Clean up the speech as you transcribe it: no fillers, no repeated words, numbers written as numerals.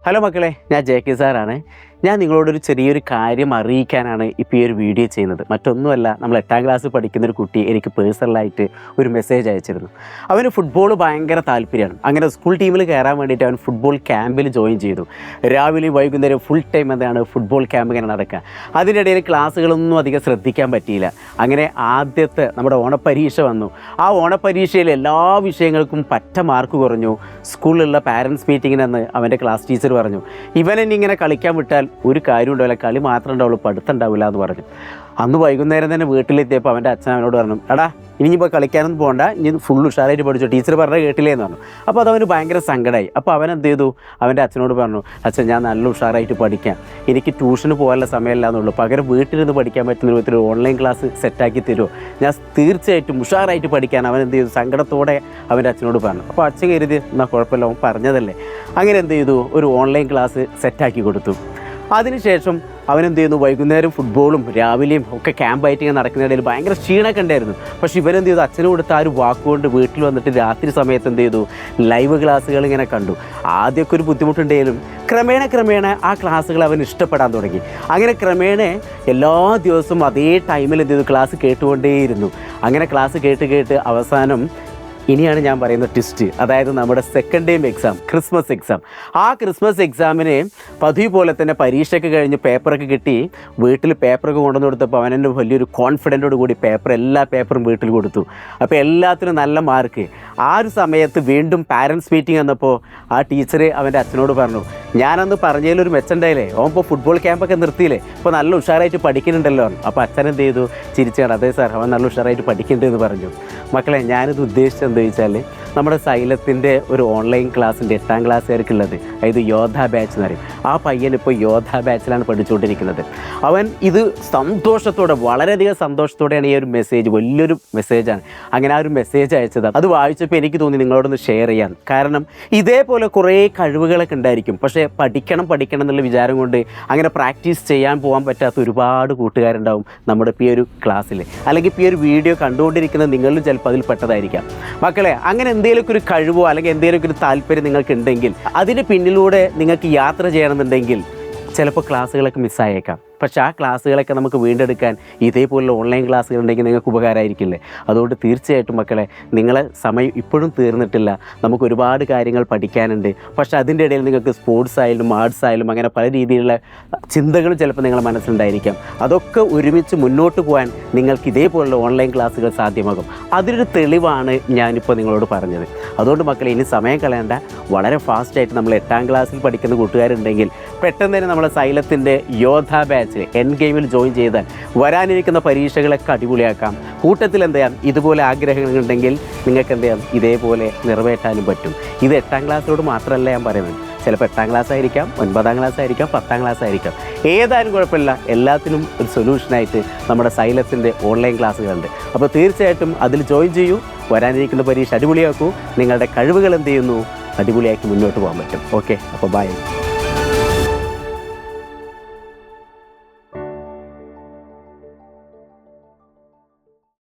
Hello മക്കളെ, ഞാൻ ജെ.കെ. സാറാണ്. ഞാൻ നിങ്ങളോടൊരു ചെറിയൊരു കാര്യം അറിയിക്കാനാണ് ഇപ്പോൾ ഈ ഒരു വീഡിയോ ചെയ്യുന്നത്. മറ്റൊന്നുമല്ല, നമ്മൾ 8ാം ക്ലാസ്സിൽ പഠിക്കുന്നൊരു കുട്ടി എനിക്ക് പേഴ്സണലായിട്ട് ഒരു മെസ്സേജ് അയച്ചിരുന്നു. അവന് ഫുട്ബോൾ ഭയങ്കര താല്പര്യമാണ്. അങ്ങനെ സ്കൂൾ ടീമിൽ കയറാൻ വേണ്ടിയിട്ട് അവൻ ഫുട്ബോൾ ക്യാമ്പിൽ ജോയിൻ ചെയ്തു. രാവിലെ വൈകുന്നേരം ഫുൾ ടൈം എന്താണ് ഫുട്ബോൾ ക്യാമ്പ് ഇങ്ങനെ നടക്കുക. അതിനിടയിൽ ക്ലാസ്സുകളൊന്നും അധികം ശ്രദ്ധിക്കാൻ പറ്റിയില്ല. അങ്ങനെ ആദ്യത്തെ നമ്മുടെ ഓണപ്പരീക്ഷ വന്നു. ആ ഓണപ്പരീക്ഷയിൽ എല്ലാ വിഷയങ്ങൾക്കും പറ്റ മാർക്ക് കുറഞ്ഞു. സ്കൂളിലുള്ള പാരൻസ് മീറ്റിങ്ങിനെന്ന് അവൻ്റെ ക്ലാസ് ടീച്ചർ പറഞ്ഞു, ഇവനെന്നിങ്ങനെ കളിക്കാൻ വിട്ടാൽ ഒരു കാര്യം ഉണ്ടാവില്ല, കളി മാത്രമേ ഉണ്ടാവുള്ളൂ, പഠിത്തം ഉണ്ടാവില്ല എന്ന് പറഞ്ഞു. അന്ന് വൈകുന്നേരം തന്നെ വീട്ടിലെത്തിയപ്പോൾ അവൻ്റെ അച്ഛൻ അവനോട് പറഞ്ഞു, എടാ ഇനിയിപ്പോൾ കളിക്കാനൊന്നും പോകണ്ട, ഇനി ഫുൾ ഉഷാറായിട്ട് പഠിച്ചു, ടീച്ചർ പറഞ്ഞാൽ കേട്ടില്ലേ എന്ന് പറഞ്ഞു. അപ്പോൾ അതവന് ഭയങ്കര സങ്കടമായി. അപ്പോൾ അവൻ എന്ത് ചെയ്തു, അവൻ്റെ അച്ഛനോട് പറഞ്ഞു, അച്ഛൻ ഞാൻ നല്ല ഉഷാറായിട്ട് പഠിക്കാം, എനിക്ക് ട്യൂഷന് പോകാനുള്ള സമയമില്ല എന്നുള്ളൂ, പകരം വീട്ടിലിരുന്ന് പഠിക്കാൻ പറ്റുന്ന വിധത്തിൽ ഓൺലൈൻ ക്ലാസ് സെറ്റാക്കി തരുമോ, ഞാൻ തീർച്ചയായിട്ടും ഉഷാറായിട്ട് പഠിക്കാൻ അവൻ എന്ത് ചെയ്തു, സങ്കടത്തോടെ അവൻ്റെ അച്ഛനോട് പറഞ്ഞു. അപ്പോൾ അച്ഛൻ കരുതി എന്നാൽ കുഴപ്പമില്ല, അവൻ പറഞ്ഞതല്ലേ. അങ്ങനെ എന്ത് ചെയ്തു, ഒരു ഓൺലൈൻ ക്ലാസ് സെറ്റാക്കി കൊടുത്തു. അതിനുശേഷം അവനെന്ത് ചെയ്യുന്നു, വൈകുന്നേരം ഫുട്ബോളും രാവിലെയും ഒക്കെ ക്യാമ്പായിട്ട് ഇങ്ങനെ നടക്കുന്നതിനിടയിൽ ഭയങ്കര ക്ഷീണമൊക്കെ ഉണ്ടായിരുന്നു. പക്ഷേ ഇവനെന്ത് ചെയ്തു, അച്ഛന് കൊടുത്ത ആ ഒരു വാക്കുകൊണ്ട് വീട്ടിൽ വന്നിട്ട് രാത്രി സമയത്ത് എന്ത് ചെയ്തു, ലൈവ് ക്ലാസ്സുകൾ ഇങ്ങനെ കണ്ടു. ആദ്യമൊക്കെ ഒരു ബുദ്ധിമുട്ടുണ്ടെങ്കിലും ക്രമേണ ആ ക്ലാസ്സുകൾ അവൻ ഇഷ്ടപ്പെടാൻ തുടങ്ങി. അങ്ങനെ ക്രമേണ എല്ലാ ദിവസവും അതേ ടൈമിൽ എന്ത് ചെയ്തു, ക്ലാസ് കേട്ടുകൊണ്ടേയിരുന്നു. അങ്ങനെ ക്ലാസ് കേട്ട് അവസാനം ഇനിയാണ് ഞാൻ പറയുന്ന ട്വിസ്റ്റ്. അതായത് നമ്മുടെ second time exam, Christmas exam. ആ ക്രിസ്മസ് എക്സാമിന് പതിവ് പോലെ തന്നെ പരീക്ഷയൊക്കെ കഴിഞ്ഞ് പേപ്പറൊക്കെ കിട്ടി. വീട്ടിൽ പേപ്പറൊക്കെ കൊണ്ടുവന്ന് കൊടുത്തപ്പോൾ അവനെന്നെ വലിയൊരു കോൺഫിഡൻറ്റോട് കൂടി എല്ലാ പേപ്പറും വീട്ടിൽ കൊടുത്തു. അപ്പോൾ എല്ലാത്തിനും നല്ല മാർക്ക്. ആ ഒരു സമയത്ത് വീണ്ടും പാരൻസ് മീറ്റിംഗ് വന്നപ്പോൾ ആ ടീച്ചർ അവൻ്റെ അച്ഛനോട് പറഞ്ഞു, ഞാനന്ന് പറഞ്ഞതിലൊരു മെച്ചമുണ്ടായില്ലേ, ഓൻ ഇപ്പോൾ ഫുട്ബോൾ ക്യാമ്പൊക്കെ നിർത്തിയില്ലേ, ഇപ്പോൾ നല്ല ഉഷാറായിട്ട് പഠിക്കുന്നുണ്ടല്ലോ. അപ്പോൾ അച്ഛൻ എന്ത് ചെയ്തു, ചിരിച്ചാണ്, അതെ സാർ അവൻ നല്ല ഉഷാറായിട്ട് പഠിക്കുന്നുണ്ടെന്ന് പറഞ്ഞു. മക്കളെ, ഞാനിത് ഉദ്ദേശിച്ചത് എന്താ വെച്ചാൽ, നമ്മുടെ സൈലത്തിൻ്റെ ഒരു ഓൺലൈൻ ക്ലാസ്സിൻ്റെ 8ാം ക്ലാസ്സുകാർക്കുള്ളത്, അതായത് യോദ്ധ ബാച്ച് എന്ന് പറയും. ആ പയ്യൻ ഇപ്പോൾ യോദ്ധ ബാച്ചിലാണ് പഠിച്ചുകൊണ്ടിരിക്കുന്നത്. അവൻ ഇത് സന്തോഷത്തോടെ, വളരെയധികം സന്തോഷത്തോടെയാണ് ഈ ഒരു മെസ്സേജ്, വലിയൊരു മെസ്സേജാണ്. അങ്ങനെ ആ ഒരു മെസ്സേജ് അയച്ചത് അത് വായിച്ചപ്പോൾ എനിക്ക് തോന്നി നിങ്ങളോടൊന്ന് ഷെയർ ചെയ്യാൻ. കാരണം ഇതേപോലെ കുറേ കഴിവുകളൊക്കെ ഉണ്ടായിരിക്കും, പക്ഷേ പഠിക്കണം എന്നുള്ള വിചാരം കൊണ്ട് അങ്ങനെ പ്രാക്ടീസ് ചെയ്യാൻ പോകാൻ പറ്റാത്ത ഒരുപാട് കൂട്ടുകാരുണ്ടാവും നമ്മുടെ ഇപ്പോൾ ഈ ഒരു ക്ലാസ്സിൽ, അല്ലെങ്കിൽ ഇപ്പോൾ ഈ ഒരു വീഡിയോ കണ്ടുകൊണ്ടിരിക്കുന്ന നിങ്ങളിലും ചിലപ്പോൾ അതിൽ പെട്ടതായിരിക്കാം. മക്കളെ, അങ്ങനെ എന്തെങ്കിലുമൊക്കെ ഒരു കഴിവോ അല്ലെങ്കിൽ എന്തെങ്കിലുമൊക്കെ ഒരു താല്പര്യം നിങ്ങൾക്ക് ഉണ്ടെങ്കിൽ, അതിന് പിന്നിലൂടെ നിങ്ങൾക്ക് യാത്ര ചെയ്യണമെന്നുണ്ടെങ്കിൽ ചിലപ്പോൾ ക്ലാസ്സുകളൊക്കെ മിസ്സായേക്കാം. പക്ഷേ ആ ക്ലാസ്സുകളൊക്കെ നമുക്ക് വീണ്ടെടുക്കാൻ ഇതേപോലുള്ള ഓൺലൈൻ ക്ലാസ്സുകൾ ഉണ്ടെങ്കിൽ നിങ്ങൾക്ക് ഉപകാരമായിരിക്കില്ലേ. അതുകൊണ്ട് തീർച്ചയായിട്ടും മക്കളെ, നിങ്ങളെ സമയം ഇപ്പോഴും തീർന്നിട്ടില്ല, നമുക്ക് ഒരുപാട് കാര്യങ്ങൾ പഠിക്കാനുണ്ട്. പക്ഷേ അതിൻ്റെ ഇടയിൽ നിങ്ങൾക്ക് സ്പോർട്സ് ആയാലും ആർട്സ് ആയാലും അങ്ങനെ പല രീതിയിലുള്ള ചിന്തകളും ചിലപ്പോൾ നിങ്ങളുടെ മനസ്സിലുണ്ടായിരിക്കാം. അതൊക്കെ ഒരുമിച്ച് മുന്നോട്ട് പോകാൻ നിങ്ങൾക്ക് ഇതേപോലുള്ള ഓൺലൈൻ ക്ലാസ്സുകൾ സാധ്യമാകും. അതിനൊരു തെളിവാണ് ഞാനിപ്പോൾ നിങ്ങളോട് പറഞ്ഞത്. അതുകൊണ്ട് മക്കളെ, ഇനി സമയം കളയേണ്ട, വളരെ ഫാസ്റ്റായിട്ട് നമ്മൾ 8ാം ക്ലാസ്സിൽ പഠിക്കുന്ന കൂട്ടുകാരുണ്ടെങ്കിൽ പെട്ടെന്ന് തന്നെ നമ്മളെ സൈലത്തിൻ്റെ യോദ്ധ ബാച്ച് എൻഡ് ഗെയിമിൽ ജോയിൻ ചെയ്താൽ വരാനിരിക്കുന്ന പരീക്ഷകളൊക്കെ അടിപൊളിയാക്കാം. കൂട്ടത്തിൽ എന്ത് ചെയ്യാം, ഇതുപോലെ ആഗ്രഹങ്ങളുണ്ടെങ്കിൽ നിങ്ങൾക്ക് എന്ത് ചെയ്യാം, ഇതേപോലെ നിറവേറ്റാനും പറ്റും. ഇത് 8ാം ക്ലാസ്സിലോട് മാത്രമല്ല ഞാൻ പറയുന്നത്, ചിലപ്പോൾ 8ാം ക്ലാസ് ആയിരിക്കാം, 9ാം ക്ലാസ് ആയിരിക്കാം, 10ാം ക്ലാസ് ആയിരിക്കാം, ഏതായാലും കുഴപ്പമില്ല. എല്ലാത്തിനും ഒരു സൊല്യൂഷനായിട്ട് നമ്മുടെ സൈലത്തിൻ്റെ ഓൺലൈൻ ക്ലാസ്സുകളുണ്ട്. അപ്പോൾ തീർച്ചയായിട്ടും അതിൽ ജോയിൻ ചെയ്യൂ. വരാനിരിക്കുന്ന പരീക്ഷ അടിപൊളിയാക്കൂ. നിങ്ങളുടെ കഴിവുകൾ എന്ത് ചെയ്യുന്നു, അടിപൊളിയാക്കി മുന്നോട്ട് പോകാൻ പറ്റും. ഓക്കെ, അപ്പോൾ ബൈ.